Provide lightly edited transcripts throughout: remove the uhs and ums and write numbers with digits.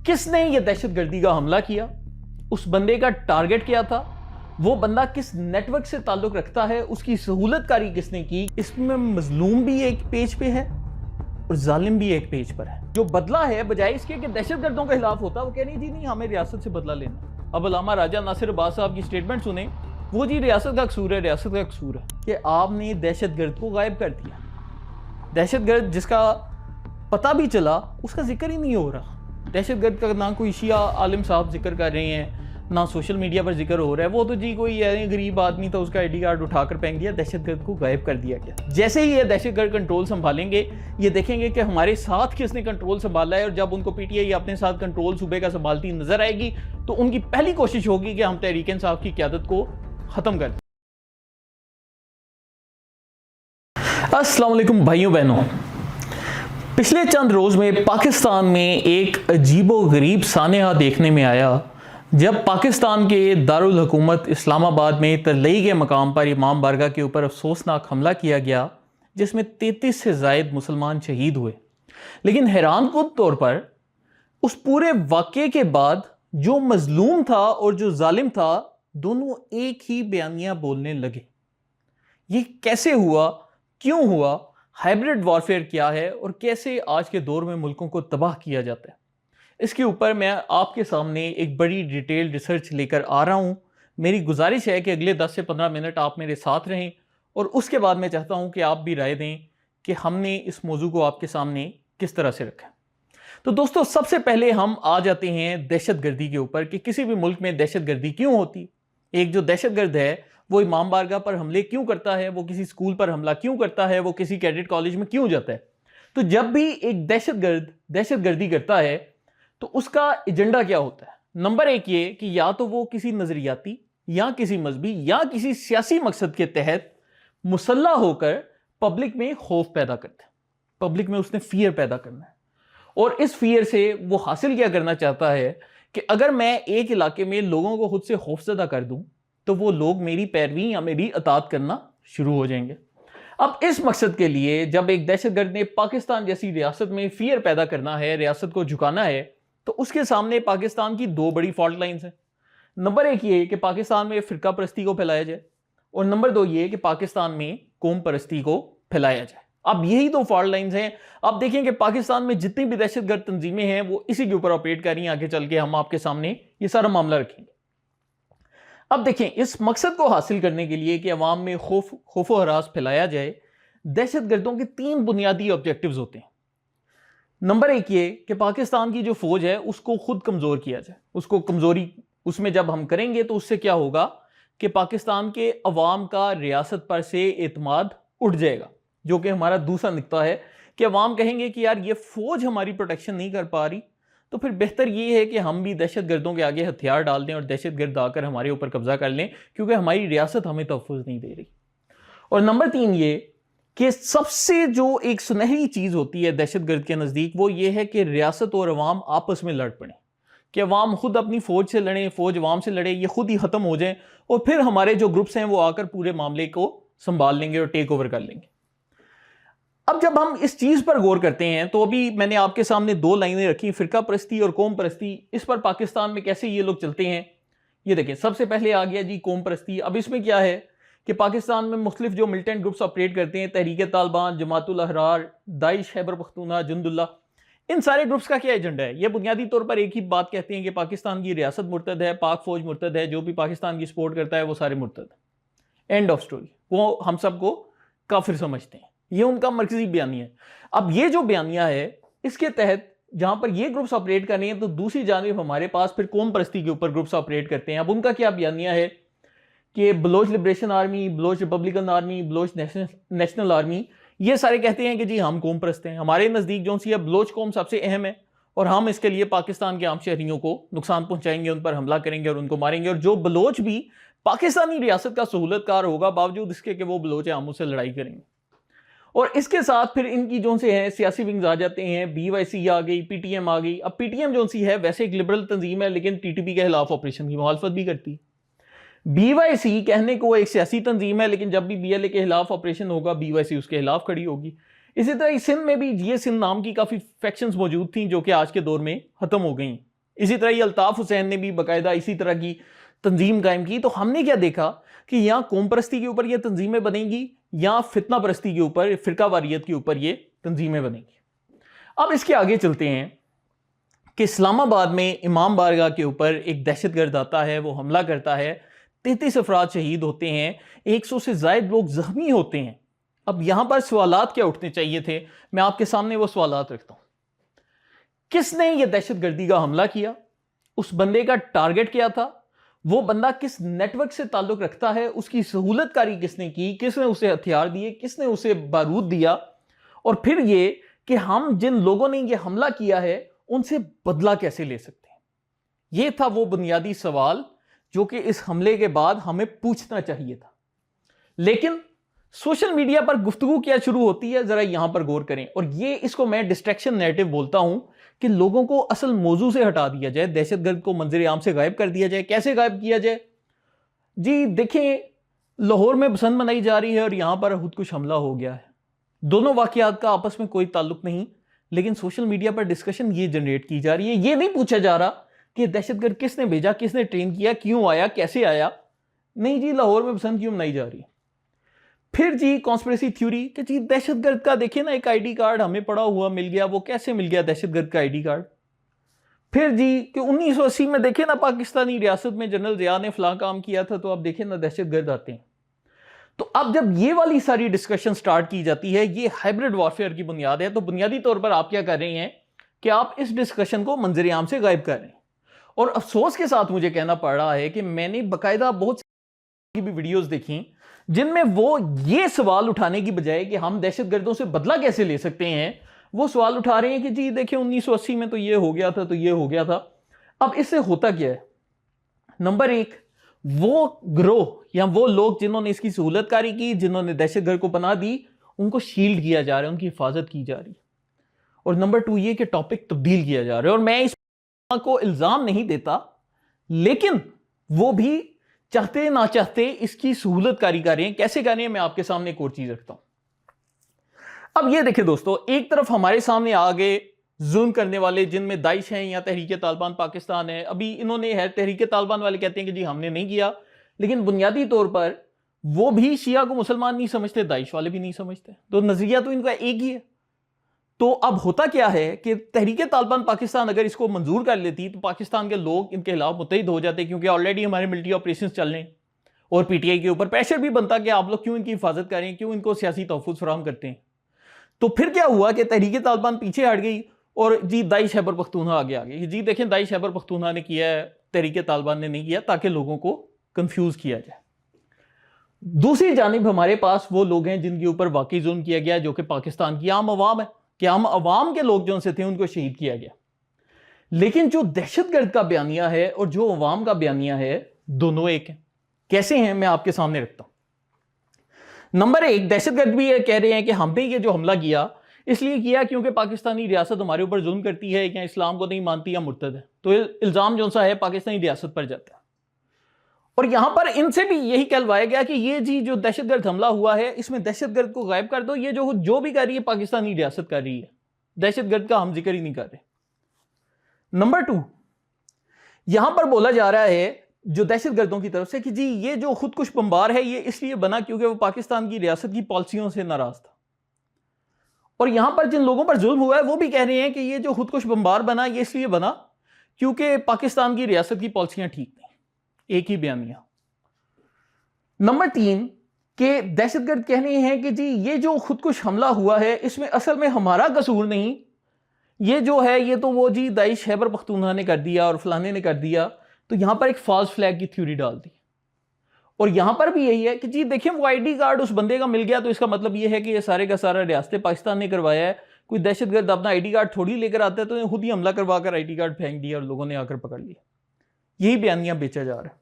किसने ये दहशतगर्दी का हमला किया, उस बंदे का टारगेट क्या था, वो बंदा किस नेटवर्क से ताल्लुक रखता है, उसकी सहूलतकारी किसने की। इसमें मजलूम भी एक पेज पे है और जालिम भी एक पेज पर है। जो बदला है बजाय इसके कि दहशतगर्दों के खिलाफ होता, वो कह रही जी नहीं हमें रियासत से बदला लेना। अब अल्लामा राजा नासिर अब्बास साहब की स्टेटमेंट सुने, वो जी रियासत का कसूर है, रियासत का कसूर है कि आपने दहशतगर्द को गायब कर दिया। दहशतगर्द जिसका पता भी चला उसका जिक्र ही नहीं हो रहा। दहशतगर्द का ना कोई शिया आलिम साहब जिक्र कर रहे हैं, ना सोशल मीडिया पर जिक्र हो रहा है। वो तो जी कोई गरीब आदमी था, उसका आईडी कार्ड उठाकर फेंक दिया, दहशतगर्द को गायब कर दिया गया। जैसे ही ये दहशतगर्द कंट्रोल संभालेंगे, ये देखेंगे कि हमारे साथ किसने कंट्रोल संभाला है, और जब उनको पीटीआई अपने साथ कंट्रोल सूबे का संभालती नजर आएगी तो उनकी पहली कोशिश होगी कि हम तहरीक इंसाफ की क़यादत को खत्म कर दें। अस्सलाम वालेकुम भाइयों बहनों, पिछले चंद रोज में पाकिस्तान में एक अजीबोगरीब सानेहा देखने में आया जब पाकिस्तान के दारुल हुकूमत इस्लामाबाद में तरलई के मकाम पर इमाम बारगाह के ऊपर अफसोसनाक हमला किया गया, जिसमें 33 से ज़ायद मुसलमान शहीद हुए। लेकिन हैरानकुन तौर पर उस पूरे वाक़े के बाद जो मजलूम था और जो जालिम था, दोनों एक ही बयानिया बोलने लगे। ये कैसे हुआ, क्यों हुआ, हाइब्रिड वॉरफेयर क्या है और कैसे आज के दौर में मुल्कों को तबाह किया जाता है, इसके ऊपर मैं आपके सामने एक बड़ी डिटेल रिसर्च लेकर आ रहा हूं। मेरी गुजारिश है कि अगले 10 से 15 मिनट आप मेरे साथ रहें और उसके बाद मैं चाहता हूं कि आप भी राय दें कि हमने इस मौजू को आपके सामने किस तरह से रखा। तो दोस्तों, सबसे पहले हम आ जाते हैं दहशतगर्दी के ऊपर कि किसी भी मुल्क में दहशतगर्दी क्यों होती। एक जो दहशतगर्द है वो इमाम बारगाह पर हमले क्यों करता है, वो किसी स्कूल पर हमला क्यों करता है, वो किसी कैडेट कॉलेज में क्यों जाता है। तो जब भी एक दहशतगर्द दहशतगर्दी करता है तो उसका एजेंडा क्या होता है। नंबर एक ये कि या तो वो किसी नजरियाती या किसी मजहबी या किसी सियासी मकसद के तहत मुसल्ला होकर पब्लिक में खौफ पैदा करता है, पब्लिक में उसने फियर पैदा करना है। और इस फियर से वो हासिल क्या करना चाहता है कि अगर मैं एक इलाके में लोगों को खुद से खौफजदा कर दूं तो वो लोग मेरी पैरवी या मेरी अतात करना शुरू हो जाएंगे। अब इस मकसद के लिए जब एक दहशतगर्द ने पाकिस्तान जैसी रियासत में फियर पैदा करना है, रियासत को झुकाना है, तो उसके सामने पाकिस्तान की दो बड़ी फॉल्ट लाइंस हैं। नंबर एक ये कि पाकिस्तान में फिरका परस्ती को फैलाया जाए, और नंबर दो ये कि पाकिस्तान में कौम परस्ती को फैलाया जाए। अब यही दो फॉल्ट लाइंस हैं। आप देखें कि पाकिस्तान में जितनी भी दहशतगर्द तंजीमें हैं वो इसी के ऊपर ऑपरेट कर रही हैं। आगे चल के हम आपके सामने ये सारा मामला रखेंगे। अब देखें, इस मकसद को हासिल करने के लिए कि अवाम में खौफ व हरास फैलाया जाए, दहशतगर्दों के 3 बुनियादी ऑब्जेक्टिव्स होते हैं। नंबर एक ये कि पाकिस्तान की जो फौज है उसको खुद कमजोर किया जाए। उसको कमजोरी उसमें जब हम करेंगे तो उससे क्या होगा कि पाकिस्तान के अवाम का रियासत पर से एतमाद उठ जाएगा, जो कि हमारा दूसरा नुक्ता है कि अवाम कहेंगे कि यार ये फौज हमारी प्रोटेक्शन नहीं कर पा रही, तो फिर बेहतर ये है कि हम भी दहशतगर्दों के आगे हथियार डाल दें और दहशतगर्द आकर हमारे ऊपर कब्जा कर लें, क्योंकि हमारी रियासत हमें तहफ़्फ़ुज़ नहीं दे रही। और नंबर 3 ये कि सबसे जो एक सुनहरी चीज़ होती है दहशतगर्द के नज़दीक, वो ये है कि रियासत और अवाम आपस में लड़ पड़े, कि अवाम खुद अपनी फ़ौज से लड़े, फ़ौज अवाम से लड़े, ये खुद ही ख़त्म हो जाए और फिर हमारे जो ग्रुप्स हैं वो आकर पूरे मामले को संभाल लेंगे और टेक ओवर कर लेंगे। अब जब हम इस चीज़ पर गौर करते हैं तो अभी मैंने आपके सामने 2 लाइनें रखी, फिरका परस्ती और कौम परस्ती। इस पर पाकिस्तान में कैसे ये लोग चलते हैं, ये देखें। सबसे पहले आ गया जी कौम परस्ती। अब इसमें क्या है कि पाकिस्तान में मुख्तलिफ जो मिलिटेंट ग्रुप्स ऑपरेट करते हैं, तहरीक तालिबान, जमातुल अहरार, दाइश, खैबर पख्तूनख्वा, जुंदुल्ला, इन सारे ग्रुप्स का क्या एजेंडा है। ये बुनियादी तौर पर एक ही बात कहते हैं कि पाकिस्तान की रियासत मुर्तद है, पाक फौज मुर्तद है, जो भी पाकिस्तान की सपोर्ट करता है वो सारे मुर्तद है। End of story. वो हम सबको काफिर समझते हैं, ये उनका मरकजी बयानिया है। अब ये जो बयानिया है, इसके तहत जहां पर ये ग्रुप्स ऑपरेट कर रहे हैं, तो दूसरी जानिब हमारे पास फिर कौम परस्ती के ऊपर ग्रुप्स ऑपरेट करते हैं। अब उनका क्या बयानिया है कि Baloch liberation army, Baloch republican army, Baloch national army, ये सारे कहते हैं कि जी हम कौम परस्त हैं, हमारे नज़दीक जो सी है बलोच कौम सबसे अहम है और हम इसके लिए पाकिस्तान के आम शहरियों को नुकसान पहुंचाएंगे, उन पर हमला करेंगे और उनको मारेंगे। और जो बलोच भी पाकिस्तानी रियासत का सहूलतकार होगा, बावजूद इसके कि वो बलोच है, हम उससे लड़ाई करेंगे। और इसके साथ फिर इनकी जो से है सियासी विंग्स आ जाते हैं, BYC आ गई, PTM आ गई। अब PTM जो सी है वैसे एक लिबरल तंजीम है, लेकिन TTP के खिलाफ ऑपरेशन की मुखालफत भी करती है। BYC कहने को एक सियासी तंजीम है, लेकिन जब भी BLA के खिलाफ ऑपरेशन होगा BYC उसके खिलाफ खड़ी होगी। इसी तरह सिंध में भी GA सिंध नाम की काफ़ी फैक्शंस मौजूद थी जो कि आज के दौर में ख़त्म हो गई। इसी तरह ही अल्ताफ हुसैन ने भी बाकायदा इसी तरह की तंजीम कायम की। तो हमने क्या देखा कि यहां कौम परस्ती के ऊपर ये तंजीमें बनेंगी या फितना परस्ती के ऊपर, फिरका वारियत के ऊपर ये तंजीमें बनेंगी। अब इसके आगे चलते हैं कि इस्लामाबाद में इमाम बारगाह के ऊपर एक दहशतगर्द आता है, वो हमला करता है, 33 अफराद शहीद होते हैं, 100 से ज्यादा लोग जख्मी होते हैं। अब यहां पर सवालात क्या उठने चाहिए थे, मैं आपके सामने वो सवालात रखता हूं। किसने यह दहशतगर्दी का हमला किया, उस बंदे का टारगेट क्या था, वो बंदा किस नेटवर्क से ताल्लुक रखता है, उसकी सहूलतकारी किसने की, किसने उसे हथियार दिए, किसने उसे बारूद दिया, और फिर ये कि हम जिन लोगों ने यह हमला किया है उनसे बदला कैसे ले सकते हैं। यह था वो बुनियादी सवाल जो कि इस हमले के बाद हमें पूछना चाहिए था। लेकिन सोशल मीडिया पर गुफ्तगू क्या शुरू होती है, जरा यहां पर गौर करें। और ये इसको मैं डिस्ट्रैक्शन नैरेटिव बोलता हूं कि लोगों को असल मौजू से हटा दिया जाए, दहशतगर्द को मंजर आम से गायब कर दिया जाए। कैसे गायब किया जाए जी? देखें, लाहौर में बसंत मनाई जा रही है और यहां पर खुदकुश हमला हो गया है। दोनों वाकयात का आपस में कोई ताल्लुक नहीं, लेकिन सोशल मीडिया पर डिस्कशन ये जनरेट की जा रही है। ये नहीं पूछा जा रहा कि दहशतगर्द किसने भेजा, किसने ट्रेन किया, क्यों आया, कैसे आया। नहीं जी, लाहौर में बसंत क्यों मनाई जा रही है। फिर जी कॉन्स्पिरेसी थ्योरी कि जी दहशतगर्द का देखिए ना एक आईडी कार्ड हमें पड़ा हुआ मिल गया, वो कैसे मिल गया दहशतगर्द का आईडी कार्ड। फिर जी कि 1980 में देखे ना पाकिस्तानी रियासत में जनरल जिया ने फलां काम किया था, तो अब देखें ना दहशतगर्द आते हैं। तो अब जब ये वाली सारी डिस्कशन स्टार्ट की जाती है, ये हाइब्रिड वॉरफेयर की बुनियाद है। तो बुनियादी तौर पर आप क्या कर रहे हैं कि आप इस डिस्कशन को मंजर आम से गायब कर रहे हैं। और अफसोस के साथ मुझे कहना पड़ रहा है कि मैंने बाकायदा बहुत सी भी वीडियोस देखी जिनमें वो ये सवाल उठाने की बजाय कि हम दहशतगर्दों से बदला कैसे ले सकते हैं, वो सवाल उठा रहे हैं कि जी देखिए 1980 में तो ये हो गया था, तो ये हो गया था। अब इससे होता क्या है? नंबर एक, वो ग्रोह या वो लोग जिन्होंने इसकी सहूलतकारी की, जिन्होंने दहशतगर्द को पनाह दी, उनको शील्ड किया जा रहा है, उनकी हिफाजत की जा रही है। और नंबर टू ये कि टॉपिक तब्दील किया जा रहा है। और मैं इस को इल्जाम नहीं देता, लेकिन वो भी चाहते ना चाहते इसकी सहूलतकारी कर रहे हैं। कैसे कर रहे हैं, मैं आपके सामने एक और चीज रखता हूं। अब ये देखिए दोस्तों, एक तरफ हमारे सामने आगे जुल्म करने वाले जिनमें दाइश हैं या तहरीक तालिबान पाकिस्तान है। अभी इन्होंने है, तहरीक तालिबान वाले कहते हैं कि जी हमने नहीं किया, लेकिन बुनियादी तौर पर वो भी शिया को मुसलमान नहीं समझते, दाइश वाले भी नहीं समझते। तो नजरिया तो इनका एक ही है। तो अब होता क्या है कि तहरीक तालिबान पाकिस्तान अगर इसको मंजूर कर लेती तो पाकिस्तान के लोग इनके खिलाफ मुत्तहिद हो जाते, क्योंकि ऑलरेडी हमारे मिलिट्री ऑपरेशन चल रहे हैं और पीटीआई के ऊपर प्रेशर भी बनता कि आप लोग क्यों इनकी हिफाजत करें, क्यों इनको सियासी तहफ़्फ़ुज़ फराहम करते हैं। तो फिर क्या हुआ कि तहरीक तालिबान पीछे हट गई और जी दाइश खैबर पख्तूनख्वा आगे आ गई। जी देखें, दाइश खैबर पख्तूनख्वा ने किया है, तहरीक तालिबान ने नहीं किया, ताकि लोगों को कंफ्यूज किया जाए। दूसरी जानिब हमारे पास वो लोग हैं जिनके ऊपर वाकई जुल्म किया गया, जो कि पाकिस्तान की आम आवाम है, कि आम अवाम के लोग जो उनसे थे उनको शहीद किया गया। लेकिन जो दहशतगर्द का बयानिया है और जो अवाम का बयानिया है, दोनों एक हैं। कैसे हैं, मैं आपके सामने रखता हूं। नंबर एक, दहशतगर्द भी ये कह रहे हैं कि हमने ये जो हमला किया इसलिए किया क्योंकि पाकिस्तानी रियासत हमारे ऊपर जुल्म करती है, या इस्लाम को नहीं मानती, या मुर्तद है। तो इल्जाम जो सा है पाकिस्तानी रियासत पर जाता है। और यहां पर इनसे भी यही कहलवाया गया कि ये जी जो दहशतगर्द हमला हुआ है, इसमें दहशतगर्द को गायब कर दो, ये जो भी कर रही है पाकिस्तानी रियासत कर रही है, दहशतगर्द का हम जिक्र ही नहीं कर रहे। नंबर टू, यहां पर बोला जा रहा है जो दहशतगर्दों की तरफ से कि जी ये जो खुदकुश बमबार है ये इसलिए बना क्योंकि वो पाकिस्तान की रियासत की पॉलिसियों से नाराज था। और यहां पर जिन लोगों पर जुल्म हुआ है वो भी कह रहे हैं कि ये जो खुदकुश बमबार बना ये इसलिए बना क्योंकि पाकिस्तान की रियासत की पॉलिसियां ठीक नहीं। एक ही बयानिया। नंबर तीन, के दहशतगर्द कह रहे हैं कि जी ये जो खुदकुश हमला हुआ है इसमें असल में हमारा कसूर नहीं, ये जो है ये तो वो जी दाइश खैबर पख्तूनख्वा ने कर दिया और फलाने ने कर दिया। तो यहां पर एक फॉल्स फ्लैग की थ्योरी डाल दी। और यहां पर भी यही है कि जी देखिए वो आईडी कार्ड उस बंदे का मिल गया, तो इसका मतलब ये है कि ये सारे का सारा रियासत पाकिस्तान ने करवाया है। कोई दहशतगर्द अपना आईडी कार्ड थोड़ी लेकर आता है, तो खुद ही हमला करवा कर आईडी कार्ड फेंक दिया और लोगों ने आकर पकड़ लिया। यही बयानियां बेचा जा रहा है।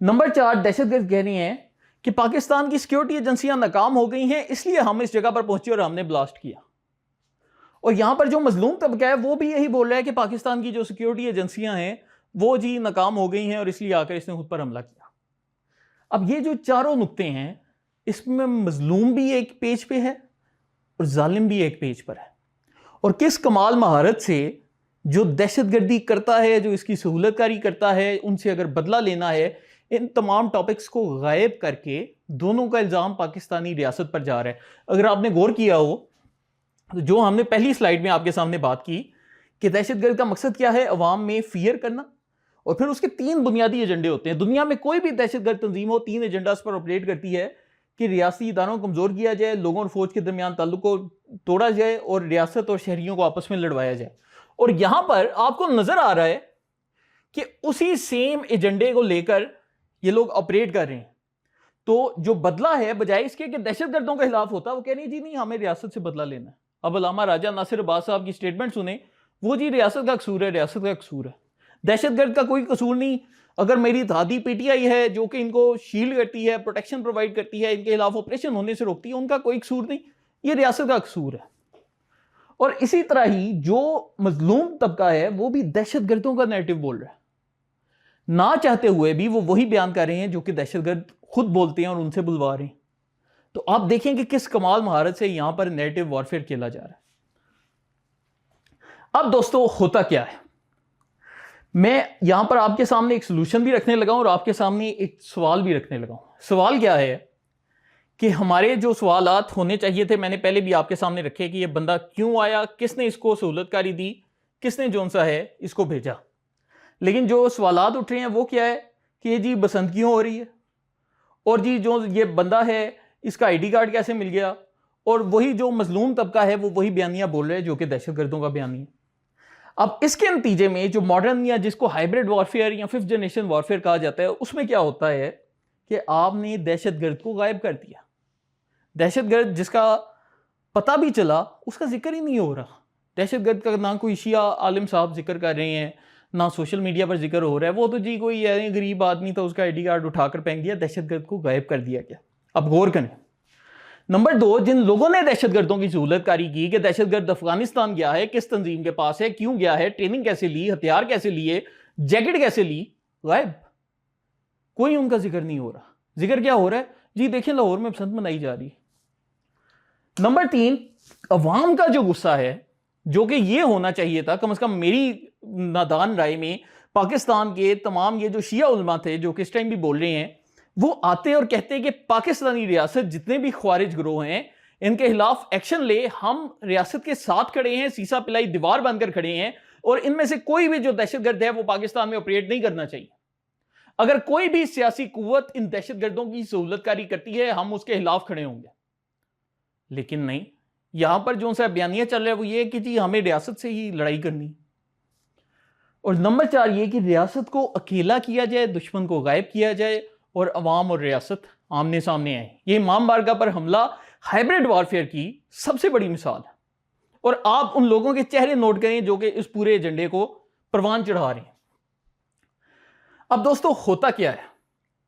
नंबर चार, दहशतगर्द कह रही हैं कि पाकिस्तान की सिक्योरिटी एजेंसियां नाकाम हो गई हैं, इसलिए हम इस जगह पर पहुंचे और हमने ब्लास्ट किया। और यहां पर जो मजलूम तबका है वो भी यही बोल रहा है कि पाकिस्तान की जो सिक्योरिटी एजेंसियां हैं वो जी नाकाम हो गई हैं और इसलिए आकर इसने खुद पर हमला किया। अब ये जो चारों नुक्ते हैं इसमें मजलूम भी एक पेज पे है और जालिम भी एक पेज पर है। और किस कमाल महारत से जो दहशतगर्दी करता है, जो इसकी सहूलतकारी करता है, उनसे अगर बदला लेना है, इन तमाम टॉपिक्स को गायब करके दोनों का इल्ज़ाम पाकिस्तानी रियासत पर जा रहा है। अगर आपने गौर किया हो तो जो हमने पहली स्लाइड में आपके सामने बात की कि दहशतगर्द का मकसद क्या है, अवाम में फियर करना, और फिर उसके 3 बुनियादी एजेंडे होते हैं। दुनिया में कोई भी दहशतगर्द तंजीम हो 3 एजेंडास पर ऑपरेट करती है कि रियासी इदारों को कमज़ोर किया जाए, लोगों और फौज के दरमियान ताल्लुक को तोड़ा जाए और रियासत और शहरियों को आपस में लड़वाया जाए। और यहां पर आपको नजर आ रहा है कि उसी सेम एजेंडे को लेकर ये लोग ऑपरेट कर रहे हैं। तो जो बदला है, बजाय इसके कि दहशतगर्दों के खिलाफ होता, वो कह रही जी नहीं, हमें रियासत से बदला लेना है। अब अल्लामा राजा नासिर अब्बास साहब की स्टेटमेंट सुने, वो जी रियासत का कसूर है, रियासत का कसूर है, दहशतगर्द का कोई कसूर नहीं। अगर मेरी दादी पीटीआई है जो कि इनको शील्ड करती है, प्रोटेक्शन प्रोवाइड करती है, इनके खिलाफ ऑपरेशन होने से रोकती है, उनका कोई कसूर नहीं, ये रियासत का कसूर है। और इसी तरह ही जो मजलूम तबका है वो भी दहशतगर्दों का नैरेटिव बोल रहा है, ना चाहते हुए भी वो वही बयान कर रहे हैं जो कि दहशतगर्द खुद बोलते हैं और उनसे बुलवा रहे हैं। तो आप देखें कि किस कमाल महारत से यहां पर नैरेटिव वॉरफेयर खेला जा रहा है। अब दोस्तों होता क्या है, मैं यहां पर आपके सामने एक सोल्यूशन भी रखने लगा हूं और आपके सामने एक सवाल भी रखने लगा हूं। सवाल क्या है कि हमारे जो सवालात होने चाहिए थे, मैंने पहले भी आपके सामने रखे कि ये बंदा क्यों आया, किसने इसको सहूलतकारी दी, किसने जोन सा है इसको भेजा। लेकिन जो सवालात उठ रहे हैं वो क्या है कि ये जी बसंत क्यों हो रही है, और जी जो ये बंदा है इसका आईडी कार्ड कैसे मिल गया, और वही जो मजलूम तबका है वो वही बयानिया बोल रहे हैं जो कि दहशतगर्दों का बयानिया। अब इसके नतीजे में जो मॉडर्न या जिसको हाइब्रिड वॉरफेयर या 5th जनरेशन वॉरफेयर कहा जाता है, उसमें क्या होता है कि आपने दहशतगर्द को गायब कर दिया। दहशतगर्द जिसका पता भी चला उसका जिक्र ही नहीं हो रहा। दहशतगर्द का ना कोई शिया आलिम साहब जिक्र कर रहे हैं, ना सोशल मीडिया पर जिक्र हो रहा है। वो तो जी कोई गरीब आदमी था, उसका आईडी कार्ड उठाकर फेंक दिया, दहशतगर्द को गायब कर दिया गया। अब गौर करें, नंबर 2, जिन लोगों ने दहशतगर्दों की सहूलतकारी की कि दहशतगर्द अफगानिस्तान गया है, किस तंजीम के पास है, क्यों गया है, ट्रेनिंग कैसे ली, हथियार कैसे लिए, जैकेट कैसे ली, गायब। कोई उनका जिक्र नहीं हो रहा। जिक्र क्या हो रहा है जी, देखिए लाहौर में बसंत मनाई जा रही है। नंबर 3, अवाम का जो गुस्सा है, जो कि ये होना चाहिए था, कम से कम मेरी नादान राय में, पाकिस्तान के तमाम ये जो शिया उलमा थे जो कि इस टाइम भी बोल रहे हैं, वो आते और कहते हैं कि पाकिस्तानी रियासत जितने भी ख्वारिज ग्रोह हैं इनके खिलाफ एक्शन ले, हम रियासत के साथ खड़े हैं, सीसा पिलाई दीवार बनकर खड़े हैं, और इनमें से कोई भी जो दहशतगर्द है वो पाकिस्तान में ऑपरेट नहीं करना चाहिए। अगर कोई भी सियासी कुव्वत इन दहशतगर्दों की सहूलतकारी करती है हम उसके खिलाफ खड़े होंगे। लेकिन नहीं, यहां पर जो सा बयानिया चल रहा है वो ये कि जी हमें रियासत से ही लड़ाई करनी। और नंबर 4 ये कि रियासत को अकेला किया जाए, दुश्मन को गायब किया जाए और अवाम और रियासत आमने सामने आए। ये इमाम बारगाह पर हमला हाइब्रिड वॉरफेयर की सबसे बड़ी मिसाल है। और आप उन लोगों के चेहरे नोट करें जो कि इस पूरे एजेंडे को परवान चढ़ा रहे हैं। अब दोस्तों होता क्या है,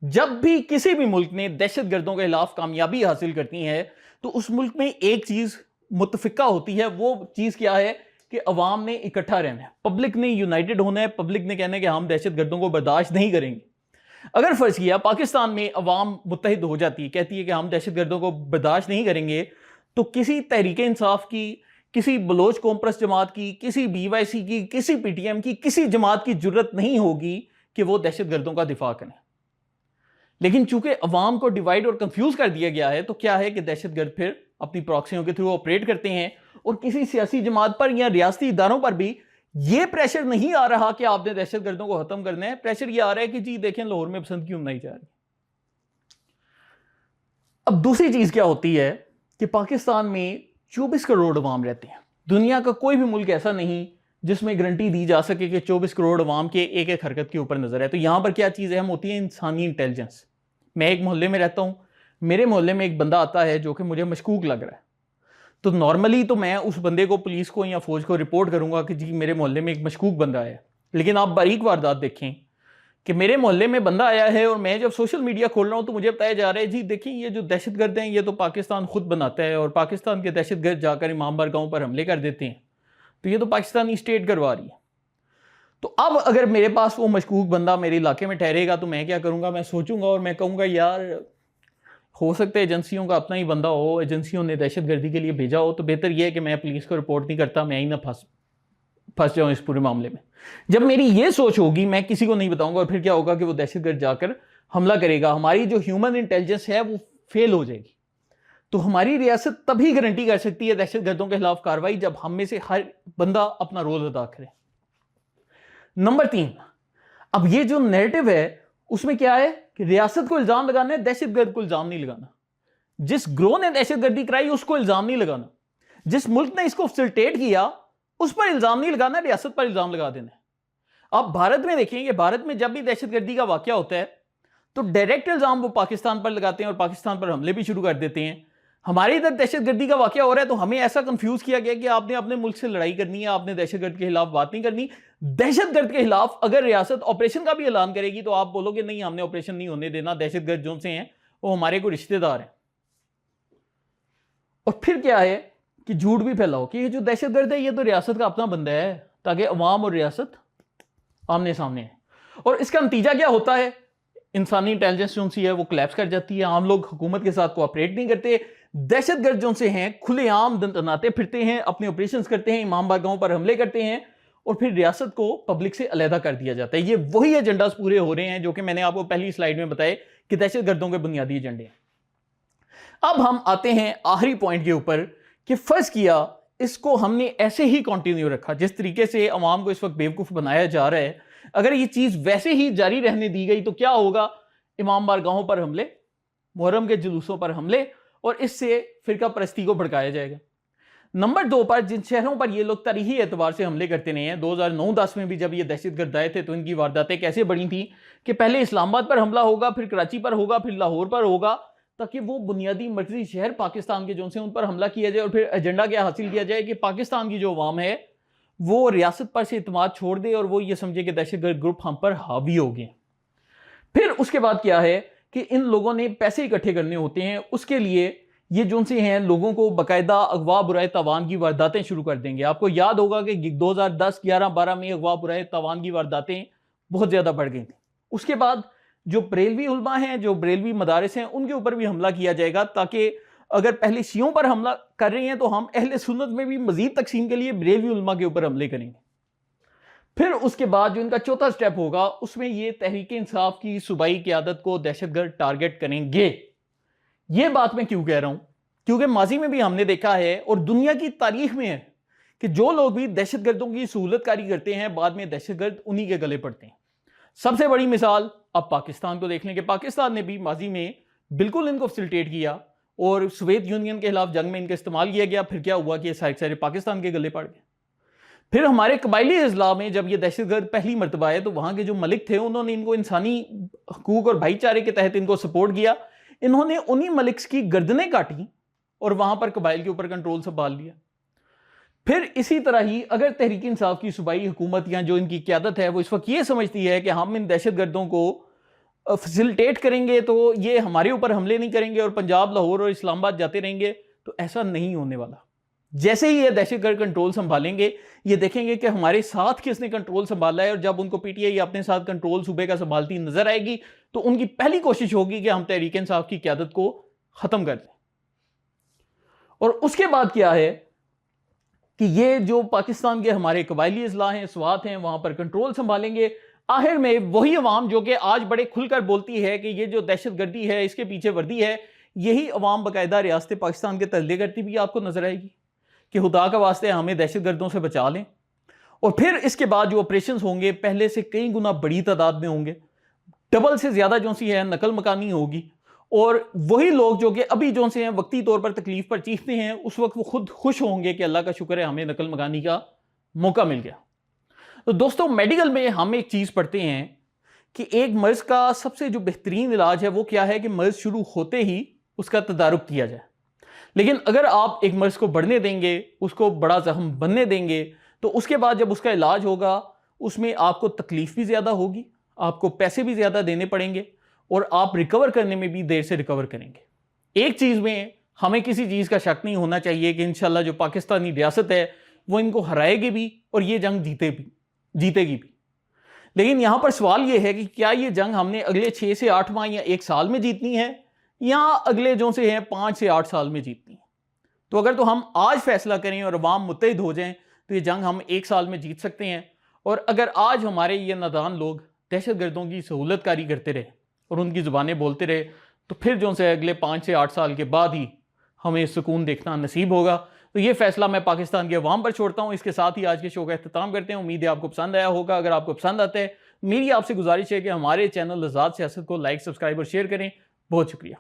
जब भी किसी भी मुल्क ने दहशतगर्दों के खिलाफ कामयाबी हासिल करती है तो उस मुल्क में एक चीज मुतफिका होती है। वो चीज क्या है कि अवाम ने इकट्ठा रहना है, पब्लिक ने यूनाइटेड होना है, पब्लिक ने कहना है कि हम दहशतगर्दों को बर्दाश्त नहीं करेंगे। अगर फर्ज किया पाकिस्तान में अवाम मुत्तहिद हो जाती है, कहती है कि हम दहशतगर्दों को बर्दाश्त नहीं करेंगे, तो किसी तहरीक इंसाफ की, किसी बलोच कॉम्प्रेस जमात की, किसी BYC की, किसी PTM की, किसी जमात की जुर्रत नहीं होगी कि वो दहशतगर्दों का दिफा करें। लेकिन चूंकि अवाम को डिवाइड और कंफ्यूज कर दिया गया है, तो क्या है कि दहशतगर्द फिर अपनी प्रॉक्सियों के थ्रू ऑपरेट करते हैं, और किसी सियासी जमात पर या रियासती इदारों पर भी यह प्रेशर नहीं आ रहा कि आपने दहशतगर्दों को खत्म करना है। प्रेशर यह आ रहा है कि जी देखें लाहौर में बसंत क्यों मनाई जा रही। अब दूसरी चीज क्या होती है कि पाकिस्तान में 24 करोड़ अवाम रहते हैं। दुनिया का कोई भी मुल्क ऐसा नहीं जिसमें गारंटी दी जा सके कि 24 करोड़ अवाम के एक एक हरकत के ऊपर नजर है। तो यहां पर क्या चीज अहम होती है, इंसानी इंटेलिजेंस। मैं एक मोहल्ले में रहता हूं, मेरे मोहल्ले में एक बंदा आता है जो कि मुझे मशकूक लग रहा है, तो नॉर्मली तो मैं उस बंदे को, पुलिस को या फौज को रिपोर्ट करूंगा कि जी मेरे मोहल्ले में एक मशकूक बंदा है। लेकिन आप बारीक वारदात देखें कि मेरे मोहल्ले में बंदा आया है और मैं जब सोशल मीडिया खोल रहा हूं तो मुझे बताया जा रहा है जी देखिए ये जो दहशतगर्द हैं ये तो पाकिस्तान खुद बनाता है, और पाकिस्तान के दहशतगर्द जाकर इमाम बारगाहों पर हमले कर देते हैं, तो ये तो पाकिस्तानी स्टेट करवा रही है। तो अब अगर मेरे पास वो मशकूक बंदा मेरे इलाके में ठहरेगा तो मैं क्या करूंगा, मैं सोचूंगा और मैं कहूंगा यार हो सकता है एजेंसियों का अपना ही बंदा हो, एजेंसियों ने दहशतगर्दी के लिए भेजा हो, तो बेहतर यह है कि मैं पुलिस को रिपोर्ट नहीं करता, मैं ही ना फंस जाऊं इस पूरे मामले में। जब मेरी ये सोच होगी मैं किसी को नहीं बताऊंगा, और फिर क्या होगा कि वो दहशतगर्द जाकर हमला करेगा, हमारी जो ह्यूमन इंटेलिजेंस है वो फेल हो जाएगी। तो हमारी रियासत तभी गारंटी कर सकती है दहशतगर्दों के खिलाफ कार्रवाई जब हम में से हर बंदा अपना रोल अदा करे। नंबर 3, अब ये जो नैरेटिव है उसमें क्या है कि रियासत को इल्जाम लगाना है, दहशतगर्द को इल्जाम नहीं लगाना। जिस ग्रोह ने दहशतगर्दी कराई उसको इल्जाम नहीं लगाना, जिस मुल्क ने इसको फैसिलिटेट किया उस पर इल्जाम नहीं लगाना, रियासत पर इल्जाम लगा देना है। आप भारत में देखेंगे, भारत में जब भी दहशतगर्दी का वाकया होता है तो डायरेक्ट इल्जाम वो पाकिस्तान पर लगाते हैं और पाकिस्तान पर हमले भी शुरू कर देते हैं। हमारे इधर दहशतगर्दी का वाकया हो रहा है तो हमें ऐसा कंफ्यूज किया गया कि आपने अपने मुल्क से लड़ाई करनी है, आपने दहशतगर्द के खिलाफ बात नहीं करनी। दहशतगर्द के खिलाफ अगर रियासत ऑपरेशन का भी ऐलान करेगी तो आप बोलोगे नहीं, हमने ऑपरेशन नहीं होने देना, दहशतगर्द जो से हैं वो हमारे को रिश्तेदार हैं। और फिर क्या है कि झूठ भी फैलाओ कि ये जो दहशतगर्द है ये तो रियासत का अपना बंदा है, ताकि अवाम और रियासत आमने सामने है। और इसका नतीजा क्या होता है, इंसानी इंटेलिजेंस जो सी है वो कोलैप्स कर जाती है, आम लोग हुकूमत के साथ कोऑपरेट नहीं करते, दहशतगर्द जो से हैं खुलेआम दंतनाते फिरते हैं, अपने ऑपरेशन करते हैं, इमाम बारगाहों पर हमले करते हैं और फिर रियासत को पब्लिक से अलहदा कर दिया जाता है। ये वही एजेंडास पूरे हो रहे हैं जो कि मैंने आपको पहली स्लाइड में बताए कि दहशतगर्दों के बुनियादी एजेंडे हैं। अब हम आते हैं आखिरी पॉइंट के ऊपर कि फर्ज किया इसको हमने ऐसे ही कंटिन्यू रखा, जिस तरीके से अवाम को इस वक्त बेवकूफ बनाया जा रहा है, अगर ये चीज वैसे ही जारी रहने दी गई तो क्या होगा, इमाम बारगाहों पर हमले, मुहर्रम के जुलूसों पर हमले और इससे फिरका परस्ती को भड़काया जाएगा। नंबर 2 पर जिन शहरों पर ये लोग तारीखी एतबार से हमले करते नहीं हैं, 2009-10 में भी जब ये दहशतगर्द आए थे तो इनकी वारदातें कैसे बढ़ी थी कि पहले इस्लामाबाद पर हमला होगा, फिर कराची पर होगा, फिर लाहौर पर होगा, ताकि वो बुनियादी मर्कजी शहर पाकिस्तान के जो से उन पर हमला किया जाए और फिर एजेंडा क्या हासिल किया जाए कि पाकिस्तान की जो अवाम है वो रियासत पर से इत्मीनान छोड़ दे और वो ये समझे कि दहशतगर्द ग्रुप हम पर हावी हो गए। फिर उसके बाद क्या है कि इन लोगों ने पैसे इकट्ठे करने होते हैं, उसके लिए ये जो से हैं लोगों को बाकायदा अगवा बुराए तावान की वारदातें शुरू कर देंगे। आपको याद होगा कि 2010, 11, 12 में अगवा बुराए तावान की वारदातें बहुत ज़्यादा बढ़ गई थी। उसके बाद जो बरेलवी उलमा हैं, जो बरेलवी मदारिस हैं, उनके ऊपर भी हमला किया जाएगा, ताकि अगर पहले शियों पर हमला कर रहे हैं तो हम अहले सुन्नत में भी मजीद तकसीम के लिए बरेलवी उलमा के ऊपर हमले करेंगे। फिर उसके बाद जो इनका चौथा स्टेप होगा उसमें ये तहरीक इंसाफ की सूबाई क़यादत को दहशतगर्द टारगेट करेंगे। ये बात मैं क्यों कह रहा हूं, क्योंकि माजी में भी हमने देखा है और दुनिया की तारीख में है कि जो लोग भी दहशतगर्दों की सहूलतकारी करते हैं बाद में दहशतगर्द उन्हीं के गले पड़ते हैं। सबसे बड़ी मिसाल अब पाकिस्तान को देख लें कि पाकिस्तान ने भी माजी में बिल्कुल इनको फैसिलिटेट किया और सोवियत यूनियन के खिलाफ जंग में इनका इस्तेमाल किया गया। फिर क्या हुआ कि सारे पाकिस्तान के गले पड़ गए। फिर हमारे कबायली अजला में जब ये दहशतगर्द पहली मरतबा आए तो वहां के जो मलिक थे उन्होंने इनको इंसानी हकूक और भाईचारे के तहत इनको सपोर्ट किया। इन्होंने उन्हीं मलिक्स की गर्दनें काटी और वहां पर कबाइल के ऊपर कंट्रोल संभाल लिया। फिर इसी तरह ही अगर तहरीक इंसाफ की सूबाई हुकूमत या जो इनकी क़यादत है वो इस वक्त ये समझती है कि हम इन दहशतगर्दों को फैसिलिटेट करेंगे तो ये हमारे ऊपर हमले नहीं करेंगे और पंजाब, लाहौर और इस्लामाबाद जाते रहेंगे, तो ऐसा नहीं होने वाला। जैसे ही ये दहशतगर्द कंट्रोल संभालेंगे ये देखेंगे कि हमारे साथ किसने कंट्रोल संभाला है, और जब उनको पीटीआई अपने साथ कंट्रोल सूबे का संभालती नजर आएगी तो उनकी पहली कोशिश होगी कि हम तहरीक इंसाफ की क़यादत को खत्म कर दें। और उसके बाद क्या है कि ये जो पाकिस्तान के हमारे कबायली अजला हैं, स्वात हैं, वहां पर कंट्रोल संभालेंगे। आखिर में वही अवाम जो कि आज बड़े खुलकर बोलती है कि ये जो दहशतगर्दी है इसके पीछे वर्दी है, यही अवाम बाकायदा रियासत पाकिस्तान के तल्ले करती भी आपको नजर आएगी कि खुदा का वास्ते हमें दहशतगर्दों से बचा लें। और फिर इसके बाद जो ऑपरेशंस होंगे पहले से कई गुना बड़ी तादाद में होंगे, डबल से ज्यादा जो सी है नकल मकानी होगी, और वही लोग जो कि अभी जो से हैं वक्ती तौर पर तकलीफ पर चीखते हैं उस वक्त वो खुद खुश होंगे कि अल्लाह का शुक्र है हमें नकल मकानी का मौका मिल गया। तो दोस्तों मेडिकल में हम एक चीज पढ़ते हैं कि एक मर्ज का सबसे जो बेहतरीन इलाज है वो क्या है कि मर्ज शुरू होते ही उसका तदारुक किया जाए। लेकिन अगर आप एक मर्ज को बढ़ने देंगे, उसको बड़ा जख्म बनने देंगे, तो उसके बाद जब उसका इलाज होगा उसमें आपको तकलीफ भी ज़्यादा होगी, आपको पैसे भी ज़्यादा देने पड़ेंगे और आप रिकवर करने में भी देर से रिकवर करेंगे। एक चीज़ में हमें किसी चीज़ का शक नहीं होना चाहिए कि इंशाल्लाह जो पाकिस्तानी रियासत है वो इनको हराएगी भी और ये जंग जीतेगी भी। लेकिन यहाँ पर सवाल ये है कि क्या ये जंग हमने अगले 6 से 8 माह या 1 साल में जीतनी है या अगले जो से हैं 5 से 8 साल में जीतनी है। तो अगर तो हम आज फैसला करें और अवाम मुत्तहिद हो जाएं, तो ये जंग हम 1 साल में जीत सकते हैं। और अगर आज हमारे ये नादान लोग दहशतगर्दों की सहूलतकारी करते रहे और उनकी ज़ुबानें बोलते रहे, तो फिर जो से अगले 5 से 8 साल के बाद ही हमें सुकून देखना नसीब होगा। तो ये फैसला मैं पाकिस्तान के अवाम पर छोड़ता हूँ। इसके साथ ही आज के शो का अख्ताम करते हैं। उम्मीद है आपको पसंद आया होगा। अगर आपको पसंद आता है, मेरी आपसे गुजारिश है कि हमारे चैनल आज़ाद सियासत को लाइक, सब्सक्राइब और शेयर करें। बहुत शुक्रिया।